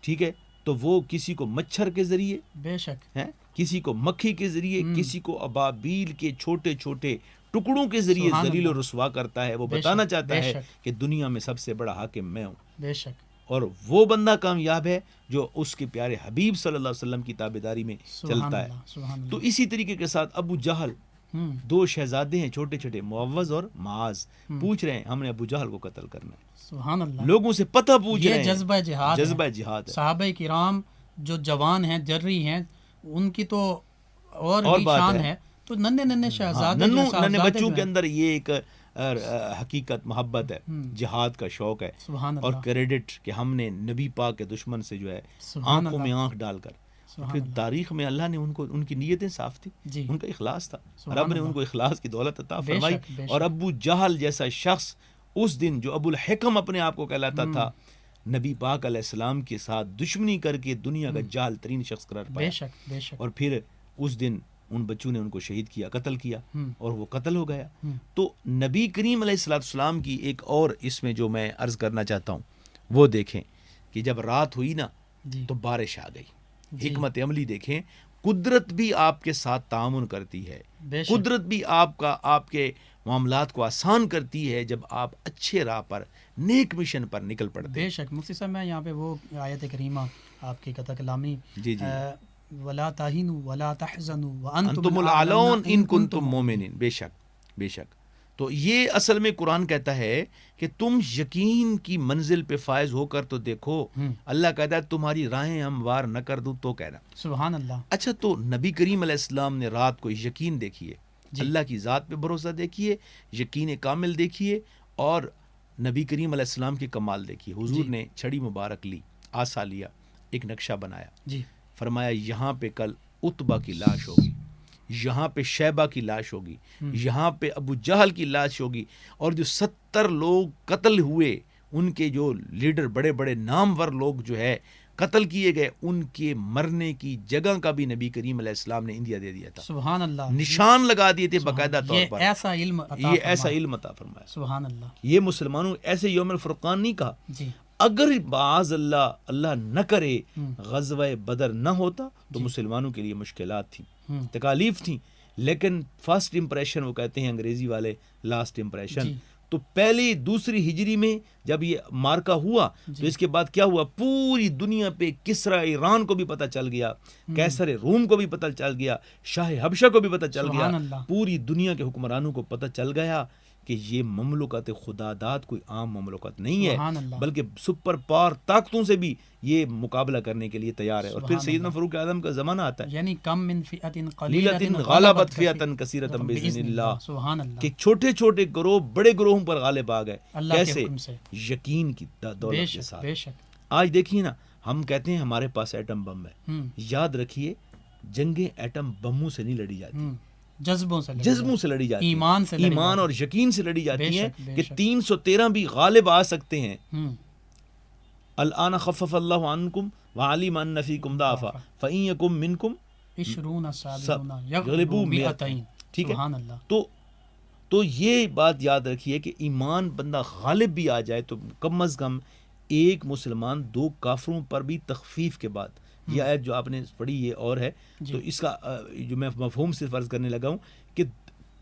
ٹھیک ہے، تو وہ کسی کو مچھر کے ذریعے بے شک، ہے، کسی کو مکھی کے ذریعے، کسی کو ابابیل کے چھوٹے چھوٹے ٹکڑوں کے ذریعے سبحان ذلیل و اللہ، رسوا کرتا ہے۔ وہ بے بتانا شک، چاہتا بے ہے شک، کہ دنیا میں سب سے بڑا حاکم میں ہوں، بے شک، اور وہ بندہ کامیاب ہے جو اس کے پیارے حبیب صلی اللہ علیہ وسلم کی تابعداری میں سبحان چلتا ہے۔ اللہ، سبحان تو اللہ، اسی طریقے کے ساتھ ابو جہل، 2 شہزادے ہیں چھوٹے چھوٹے، معوذ اور معاذ، پوچھ رہے ہیں ہم نے ابو جہل کو قتل کرنا ہے، سبحان اللہ، لوگوں سے پتہ پوچھ رہے یہ ہیں، جذبہ جہاد ہے۔ جذبہ جہاد ہے۔ صحابہ کرام جو جوان ہیں، جرری ہیں، ان کی تو اور بھی بات شان ہے۔ ہے، تو ننھے شہزادے جو ننھے صاحبزادے بچوں جو کے ہیں، اندر یہ ایک حقیقت محبت ہے، جہاد کا شوق ہے، سبحان اور اللہ، کریڈٹ کہ ہم نے نبی پاک کے دشمن سے جو ہے سبحان آنکھوں میں اللہ، آنکھ ڈال کر، سبحان پھر اللہ، تاریخ میں اللہ نے ان کی نیتیں صاف تھی، جی، ان کا اخلاص تھا، سبحان رب نے ان اللہ، کو اخلاص کی دولت عطا بے فرمائی۔ شک، بے شک، اور ابو جہل جیسا شخص اس دن جو ابو الحکم اپنے آپ کو کہلاتا تھا، نبی پاک علیہ السلام کے ساتھ دشمنی کر کے دنیا کا جاہل ترین شخص قرار بے پایا، شک، بے شک، اور پھر اس دن ان بچوں نے ان کو شہید کیا، قتل کیا، اور وہ قتل ہو گیا۔ تو نبی کریم علیہ السلام کی ایک اور اس میں جو میں عرض کرنا چاہتا ہوں وہ دیکھیں کہ جب رات ہوئی نا جی، تو بارش آ گئی۔ جی، حکمت عملی دیکھیں، قدرت بھی آپ کے ساتھ تعاون کرتی ہے، بے شک، قدرت بھی آپ کے معاملات کو آسان کرتی ہے جب آپ اچھے راہ پر، نیک مشن پر نکل پڑتے بے ہیں۔ شک۔ مفتی صاحب میں یہاں پہ وہ آیت کریمہ آپ کی قطع کلامی، جی جی، وَلَا تَهِنُوا وَلَا تَحْزَنُوا انتم وَأَنتُمُ العالون الْأَعْلَوْنَ ان کنتم مومنین، بے شک، بے شک۔ تو یہ اصل میں قرآن کہتا ہے کہ تم یقین کی منزل پہ فائز ہو کر تو دیکھو، اللہ کہتا ہے تمہاری راہیں ہم وار نہ کر دوں تو کہنا۔ سبحان اللہ، اچھا، تو نبی کریم علیہ السلام نے رات کو یقین دیکھیے، جی، اللہ کی ذات پہ بھروسہ دیکھیے، یقین کامل دیکھیے، اور نبی کریم علیہ السلام کی کمال دیکھیے۔ حضور جی، نے چھڑی مبارک لی، آسا لیا، ایک نقشہ بنایا، جی، فرمایا یہاں پہ کل عتبہ کی لاش ہوگی، یہاں پہ شیبہ کی لاش ہوگی، یہاں پہ ابو جہل کی لاش ہوگی، اور جو 70 لوگ قتل ہوئے، ان کے جو لیڈر، بڑے بڑے نامور لوگ جو ہے قتل کیے گئے، ان کے مرنے کی جگہ کا بھی نبی کریم علیہ السلام نے انڈیا دے دیا تھا، سبحان اللہ، نشان لگا دیے تھے باقاعدہ طور یہ پر۔ ایسا علم عطا یہ ایسا فرمایا، علم عطا فرمایا، سبحان اللہ، یہ مسلمانوں ایسے یوم الفرقان نہیں کہا۔ جی، اگر معاذ اللہ نہ کرے غزوہ بدر نہ ہوتا تو مسلمانوں کے لیے مشکلات تھیں، تکالیف تھیں، لیکن فرسٹ امپریشن وہ کہتے ہیں انگریزی والے، لاسٹ امپریشن۔ جی، تو پہلی دوسری ہجری میں جب یہ مارکا ہوا تو اس کے بعد کیا ہوا، پوری دنیا پہ کسرا ایران کو بھی پتہ چل گیا، قیصر روم کو بھی پتہ چل گیا، شاہ حبشہ کو بھی پتہ چل گیا، سبحان اللہ، پوری دنیا کے حکمرانوں کو پتہ چل گیا کہ یہ مملکت خدا داد کوئی عام مملکت نہیں سبحان ہے، اللہ، بلکہ سپر پاور طاقتوں سے بھی یہ مقابلہ کرنے کے لیے تیار ہے۔ اور پھر سبحان سیدنا اللہ، فاروق اعظم کا زمانہ آتا ہے، یعنی کم من فئۃ لیلۃ قلیلۃ غلبت فئۃ کثیرۃ باذن اللہ، سبحان اللہ، کہ چھوٹے چھوٹے گروہ بڑے گروہوں پر غالب آ گئے، اللہ کے کیسے؟ حکم سے، یقین کی بے دولت کے شک، ساتھ۔ بے شک، آج دیکھیے نا، ہم کہتے ہیں ہمارے پاس ایٹم بم ہے، یاد رکھیے جنگیں ایٹم بموں سے نہیں لڑی جاتی، جذبوں سے لڑی جذبوں سے لڑی جاتی ہیں، ایمان سے لڑی ایمان جاتی اور یقین سے لڑی بے جاتی ہیں، شک، بے کہ شک، 313 بھی غالب آ سکتے ہیں۔ الآن خفف اللہ عنکم وعلم ان فیکم ضعفا فإن یکم منکم 20 صابرون یغلبوا یغلبوا مئتین، 200، ٹھیک ہے؟ سبحان اللہ، تو یہ بات یاد رکھیے کہ ایمان بندہ غالب بھی آ جائے تو کم از کم ایک مسلمان 2 کافروں پر بھی تخفیف کے بعد، یہ آیت جو آپ نے پڑھی یہ اور ہے، تو اس کا جو میں مفہوم صرف عرض کرنے لگا ہوں کہ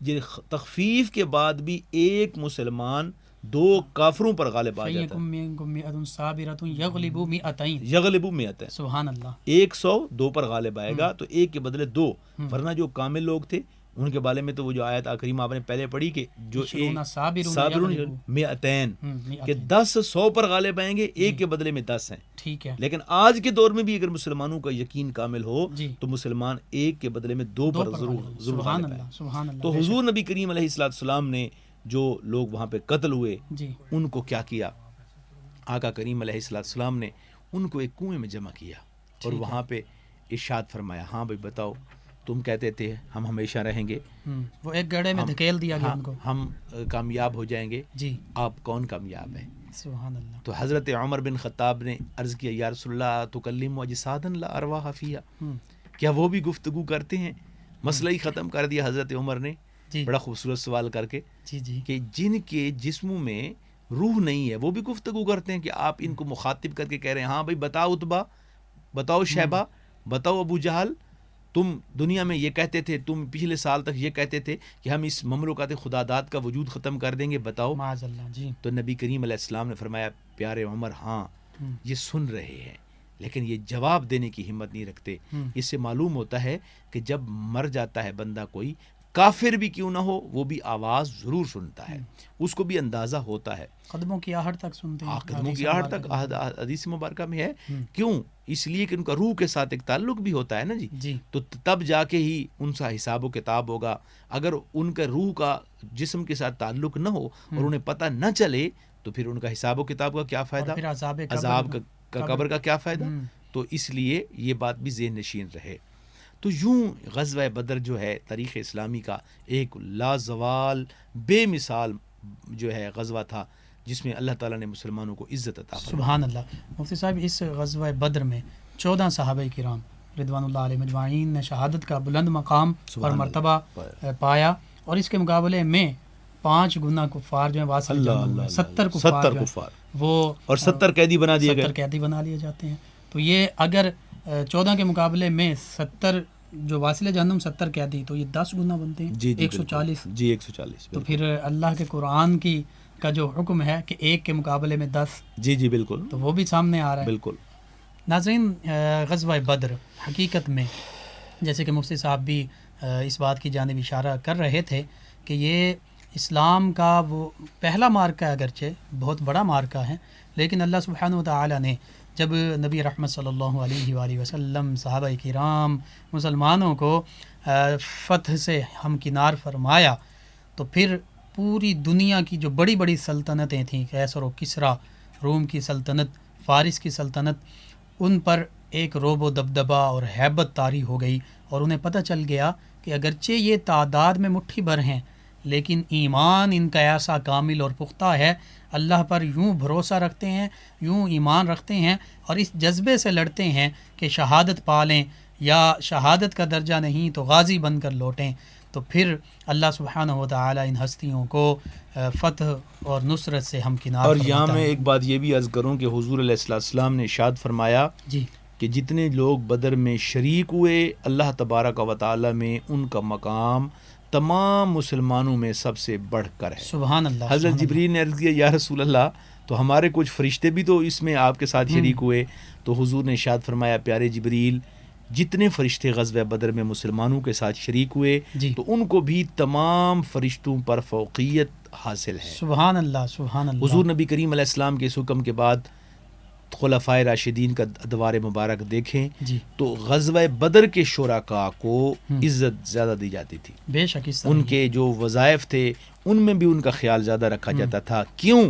یہ تخفیف کے بعد بھی ایک مسلمان دو کافروں پر غالب آ جاتا فَيَكُن مِّنكُم مِّئَةٌ صَابِرَةٌ يَغْلِبُوا مِئَتَيْنِ، ہے، یغلب مئتین، سبحان اللہ، 100 2 پر غالب آئے گا تو ایک کے بدلے 2، ورنہ جو کامل لوگ تھے ان کے بارے میں تو وہ جو آیت کریمہ آپ نے پہلے پڑھی کہ جو عشرون صابرون صابرون یغلبوا مئتین، کہ مئتین، 10 100 پر غالب آئیں گے، ایک کے بدلے میں 10 ہیں۔ ٹھیک ہے لیکن آج کے دور میں بھی اگر مسلمانوں کا یقین کامل ہو جی، تو مسلمان ایک کے بدلے میں 2 پر ضرور سبحان غالب آئیں۔ اللہ، سبحان اللہ، تو بے حضور نبی کریم علیہ السلام نے جو لوگ وہاں پہ قتل ہوئے شک، جی ان کو کیا کیا، آقا کریم علیہ السلام نے ان کو ایک کنویں میں جمع کیا اور ٹھیک ہے۔ وہاں پہ ارشاد فرمایا، ہاں بھائی بتاؤ، تم کہتے تھے ہم ہمیشہ رہیں گے، وہ ایک گڑھے میں دھکیل دیا گیا ان کو، ہم کامیاب ہو جائیں گے، جی آپ کون کامیاب ہے؟ سبحان اللہ، تو حضرت عمر بن خطاب نے عرض کیا، یا رسول اللہ تکلم اجسادا لا ارواح فیہا، کیا وہ بھی گفتگو کرتے ہیں؟ مسئلہ ہی ختم کر دیا حضرت عمر نے، جی بڑا خوبصورت سوال کر کے، جی جی کہ جن کے جسموں میں روح نہیں ہے وہ بھی گفتگو کرتے ہیں، کہ آپ ان کو مخاطب کر کے کہہ رہے ہیں ہاں بھائی بتاؤ اتبا، بتاؤ شیبہ، بتاؤ ابو جہل، تم دنیا میں یہ کہتے تھے، تم پچھلے سال تک یہ کہتے تھے کہ ہم اس مملکت خداداد کا وجود ختم کر دیں گے، بتاؤ۔ معاذ اللہ، جی تو نبی کریم علیہ السلام نے فرمایا، پیارے عمر ہاں ہم، یہ سن رہے ہیں لیکن یہ جواب دینے کی ہمت نہیں رکھتے۔ ہم، اس سے معلوم ہوتا ہے کہ جب مر جاتا ہے بندہ کوئی، کافر بھی کیوں نہ ہو وہ بھی آواز ضرور سنتا ہے، اس کو بھی اندازہ ہوتا ہے، قدموں کی آہٹ تک سنتے ہیں، قدموں کی آہٹ تک حدیث مبارکہ میں ہے، ہم، کیوں؟ اس لیے کہ ان کا روح کے ساتھ ایک تعلق بھی ہوتا ہے نا جی، جی تو تب جا کے ہی ان کا حساب و کتاب ہوگا۔ اگر ان کا روح کا جسم کے ساتھ تعلق نہ ہو اور انہیں پتہ نہ چلے تو پھر ان کا حساب و کتاب کا کیا فائدہ، اور پھر عذاب کا قبر کا کیا فائدہ؟ ہم، تو اس لیے یہ بات بھی ذہن نشین رہے۔ تو یوں غزوہ بدر جو ہے تاریخ اسلامی کا ایک لازوال بے مثال جو ہے غزوہ تھا، جس میں اللہ تعالیٰ نے مسلمانوں کو عزت عطا فرمائی۔ سبحان اللہ۔ مفتی صاحب، اس غزوہ بدر میں 14 صحابہ کرام رضوان اللہ علیہ مجمعین نے شہادت کا بلند مقام اور مرتبہ پایا، اور اس کے مقابلے میں 5 گنا کفار جو ہیں واصل جمع ہوئے، 70 کفار جو ہیں وہ اور 70 قیدی بنا دیے گئے، 70 قیدی بنا لیے جاتے ہیں۔ تو یہ اگر 14 کے مقابلے میں 70 جو واصل جہنم 70 قیدی، تو یہ 10 گنا بنتے ہیں، جی 140۔ جی 140۔ تو پھر اللہ کے قرآن کا جو حکم ہے کہ 1 کے مقابلے میں 10، جی جی بالکل، تو وہ بھی سامنے آ رہا ہے۔ بالکل۔ ناظرین، غزوہ بدر حقیقت میں جیسے کہ مفتی صاحب بھی اس بات کی جانب اشارہ کر رہے تھے کہ یہ اسلام کا وہ پہلا مارکہ، اگرچہ بہت بڑا مارکہ ہے، لیکن اللہ سبحانہ و تعالی نے جب نبی رحمت صلی اللہ علیہ وآلہ وسلم، صحابہ کرام، مسلمانوں کو فتح سے ہمکنار فرمایا، تو پھر پوری دنیا کی جو بڑی بڑی سلطنتیں تھیں، قیصر و کسریٰ، روم کی سلطنت، فارس کی سلطنت، ان پر ایک رعب و دبدبہ اور ہیبت طاری ہو گئی، اور انہیں پتہ چل گیا کہ اگرچہ یہ تعداد میں مٹھی بھر ہیں لیکن ایمان ان کا ایسا کامل اور پختہ ہے، اللہ پر یوں بھروسہ رکھتے ہیں، یوں ایمان رکھتے ہیں، اور اس جذبے سے لڑتے ہیں کہ شہادت پا لیں، یا شہادت کا درجہ نہیں تو غازی بن کر لوٹیں۔ تو پھر اللہ سبحانہ و تعالی ان ہستیوں کو فتح اور نصرت سے ہمکنار اور فرماتا یہاں میں ہے۔ ایک بات یہ بھی عرض کروں کہ حضور علیہ السلام نے ارشاد فرمایا جی کہ جتنے لوگ بدر میں شریک ہوئے، اللہ تبارک و تعالی میں ان کا مقام تمام مسلمانوں میں سب سے بڑھ کر ہے۔ سبحان اللہ۔ حضرت جبریل نے عرض کیا، یا رسول اللہ، تو ہمارے کچھ فرشتے بھی تو اس میں آپ کے ساتھ شریک ہوئے؟ تو حضور نے ارشاد فرمایا، پیارے جبریل، جتنے فرشتے غزوہ بدر میں مسلمانوں کے ساتھ شریک ہوئے جی تو ان کو بھی تمام فرشتوں پر فوقیت حاصل ہے۔ سبحان اللہ، سبحان اللہ۔ حضور نبی کریم علیہ السلام کے اس حکم کے بعد خلفائے راشدین کا ادوار مبارک دیکھیں جی تو غزوہ بدر کے شرکاء کو عزت زیادہ دی جاتی تھی، بے شک اس طرح ان کے جو وظائف تھے ان میں بھی ان کا خیال زیادہ رکھا جاتا تھا۔ کیوں؟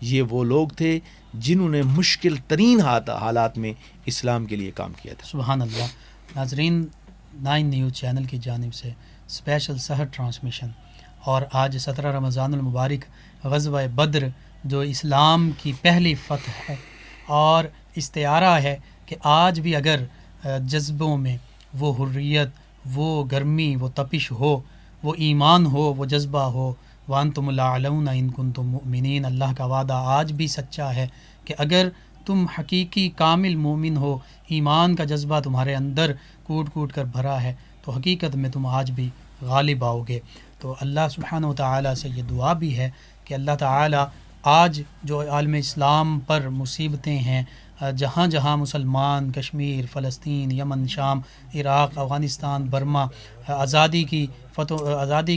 یہ وہ لوگ تھے جنہوں نے مشکل ترین حالات میں اسلام کے لیے کام کیا تھا۔ سبحان اللہ۔ ناظرین، 9 نیوز چینل کی جانب سے اسپیشل سحر ٹرانسمیشن، اور آج 17 رمضان المبارک غزوہ بدر جو اسلام کی پہلی فتح ہے، اور استعارہ ہے کہ آج بھی اگر جذبوں میں وہ حریت، وہ گرمی، وہ تپش ہو، وہ ایمان ہو، وہ جذبہ ہو، وَأَنْتُمُ الْأَعْلَوْنَ إِن كُنتُم مُؤْمِنِينَ، اللہ کا وعدہ آج بھی سچا ہے کہ اگر تم حقیقی کامل مومن ہو، ایمان کا جذبہ تمہارے اندر کوٹ کوٹ کر بھرا ہے، تو حقیقت میں تم آج بھی غالب آؤ گے۔ تو اللہ سبحانہ و تعالیٰ سے یہ دعا بھی ہے کہ اللہ تعالیٰ آج جو عالم اسلام پر مصیبتیں ہیں، جہاں جہاں مسلمان کشمیر، فلسطین، یمن، شام، عراق، افغانستان، برما آزادی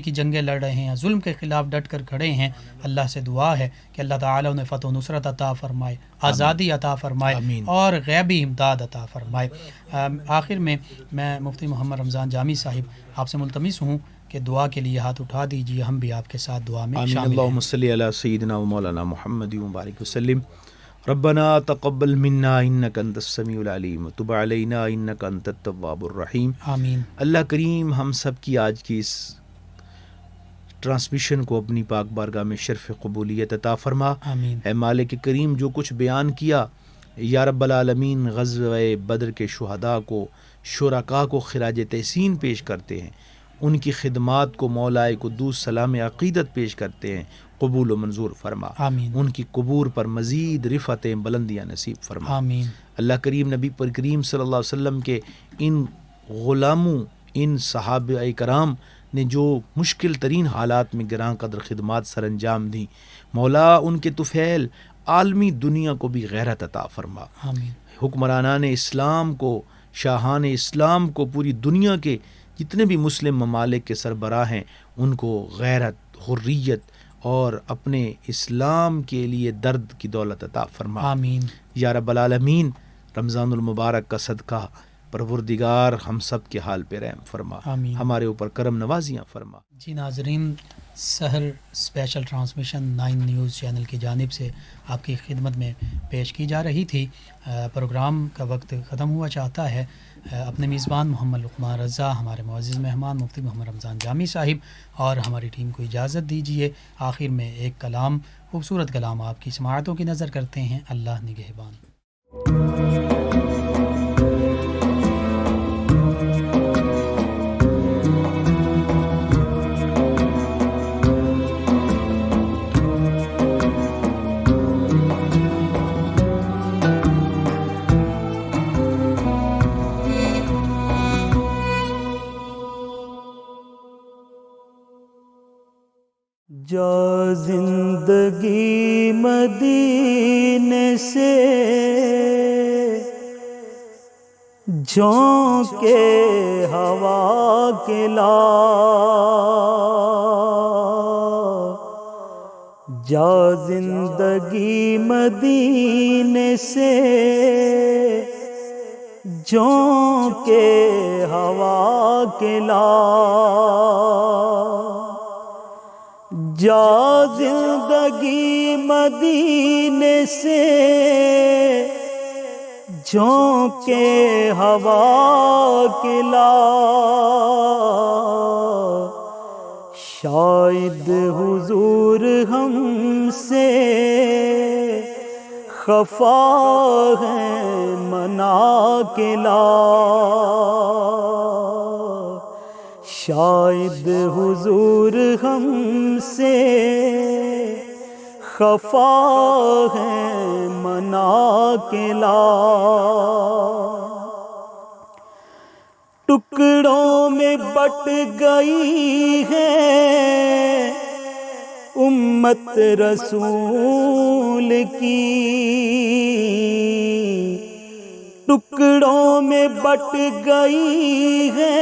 کی جنگیں لڑ رہے ہیں، ظلم کے خلاف ڈٹ کر کھڑے ہیں، اللہ سے دعا ہے کہ اللہ تعالیٰ انہیں فتح و نصرت عطا فرمائے، آزادی عطا فرمائے آمین۔ اور غیبی امداد عطا فرمائے۔ آخر میں مفتی محمد رمضان جامی صاحب آپ سے ملتمس ہوں کہ دعا کے لیے ہاتھ اٹھا دیجیے، ہم بھی آپ کے ساتھ دعا میں آمین۔ شامل ہیں۔ اللہم صلی علی سیدنا و مولانا محمد مبارک وسلم۔ ربنا تقبل منا انک انت السمیع العلیم وتب علینا انک انت التواب الرحیم۔ آمین۔ اللہ کریم ہم سب کی آج کی اس ٹرانسمیشن کو اپنی پاک بارگاہ میں شرف قبولیت عطا فرما۔ آمین۔ اے مالک کریم، جو کچھ بیان کیا یا رب العالمین، غزوہ بدر کے شہداء کو، شرکاء کو خراج تحسین پیش کرتے ہیں، ان کی خدمات کو مولا قدوس سلام عقیدت پیش کرتے ہیں، قبول و منظور فرما۔ آمین۔ ان کی قبور پر مزید رفعتیں بلندیاں نصیب فرما۔ آمین۔ اللہ کریم نبی پر کریم صلی اللہ علیہ وسلم کے ان غلاموں، ان صحابہ کرام نے جو مشکل ترین حالات میں گراں قدر خدمات سر انجام دیں، مولا ان کے طفیل عالمی دنیا کو بھی غیرت عطا فرما۔ آمین۔ حکمرانان اسلام کو، شاہان اسلام کو، پوری دنیا کے جتنے بھی مسلم ممالک کے سربراہ ہیں، ان کو غیرت، حریت اور اپنے اسلام کے لیے درد کی دولت عطا فرما۔ آمین۔ یا رب العالمین، رمضان المبارک کا صدقہ پروردگار ہم سب کے حال پہ رحم فرما، آمین۔ ہمارے اوپر کرم نوازیاں فرما۔ جی ناظرین، سحر اسپیشل ٹرانسمیشن 9 نیوز چینل کی جانب سے آپ کی خدمت میں پیش کی جا رہی تھی۔ پروگرام کا وقت ختم ہوا چاہتا ہے۔ اپنے میزبان محمد لقمان رضا، ہمارے معزز مہمان مفتی محمد رمضان جامی صاحب اور ہماری ٹیم کو اجازت دیجیے۔ آخر میں ایک کلام، خوبصورت کلام آپ کی سماعتوں کی نظر کرتے ہیں۔ اللہ نگہبان۔ جا زندگی مدینے سے جھونکے ہوا کے لا، جا زندگی مدینے سے جھونکے ہوا کے لا، جا زندگی مدینے سے جھونکے ہوا کے لا، شاید حضور ہم سے خفا ہے منا کے لا، شاید حضور ہم سے خفا ہے منا کے لا، ٹکڑوں میں بٹ گئی ہے امت رسول کی، ٹکڑوں میں بٹ گئی ہے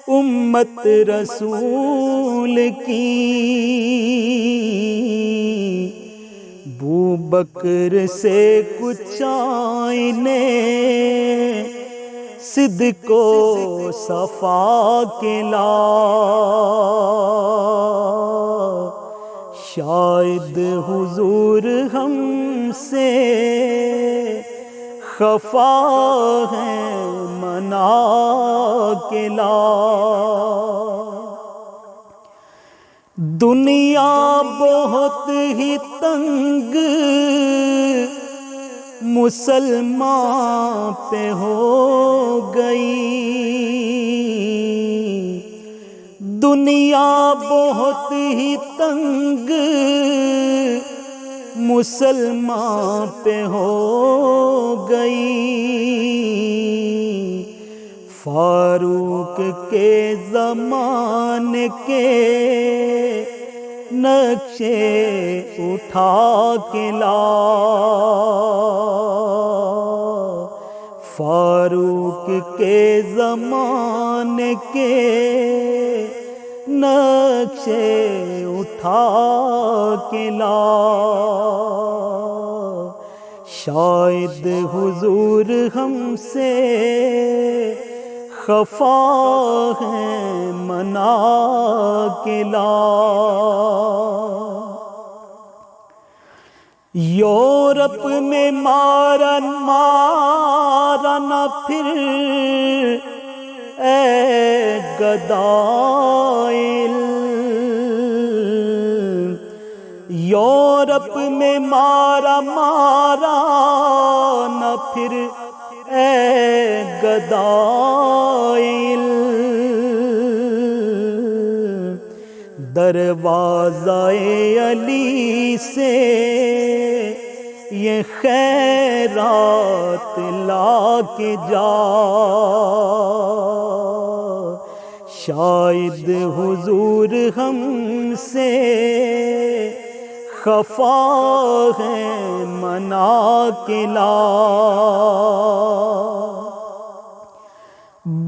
امت رسول کی، بو بکر سے کچھ آئینے صدق و صفا کے لا، شاید حضور ہم سے خفا ہے منا کے لا، دنیا بہت ہی تنگ مسلمان پہ ہو گئی، دنیا بہت ہی تنگ مسلمان پہ ہو گئی، فاروق کے زمانے کے نقشے اٹھا کے لا، فاروق کے زمانے کے نقشے اٹھا کے لا، شاید حضور ہم سے خفا ہیں منا کے لا، یورپ میں مارا نہ پھر اے گدائل، یورپ میں مارا نہ پھر اے گدائل، دروازہ علی سے یہ خیرات لا کے جا، شاید حضور ہم سے خفا ہے منا کے لا،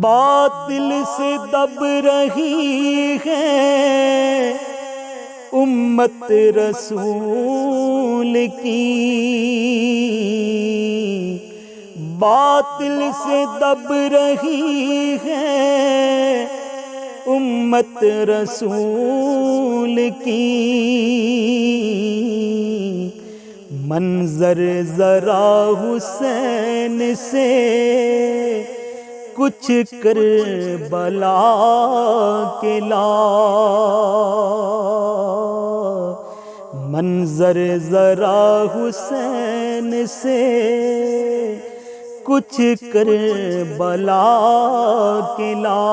باطل سے دب رہی ہے امت رسول کی، باطل سے دب رہی ہے امت رسول کی، منظر ذرا حسین سے کچھ کربلا کے لا، منظر ذرا حسین سے کچھ کربلا کے لا،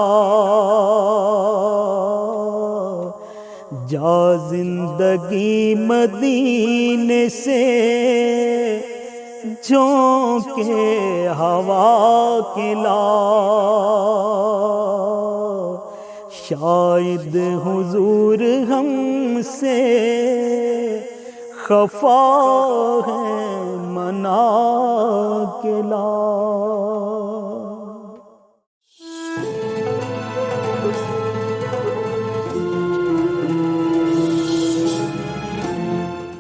جا زندگی مدینے سے جھونکے ہوا کے لا، شاید حضور ہم سے خفا ہے منا کے لا۔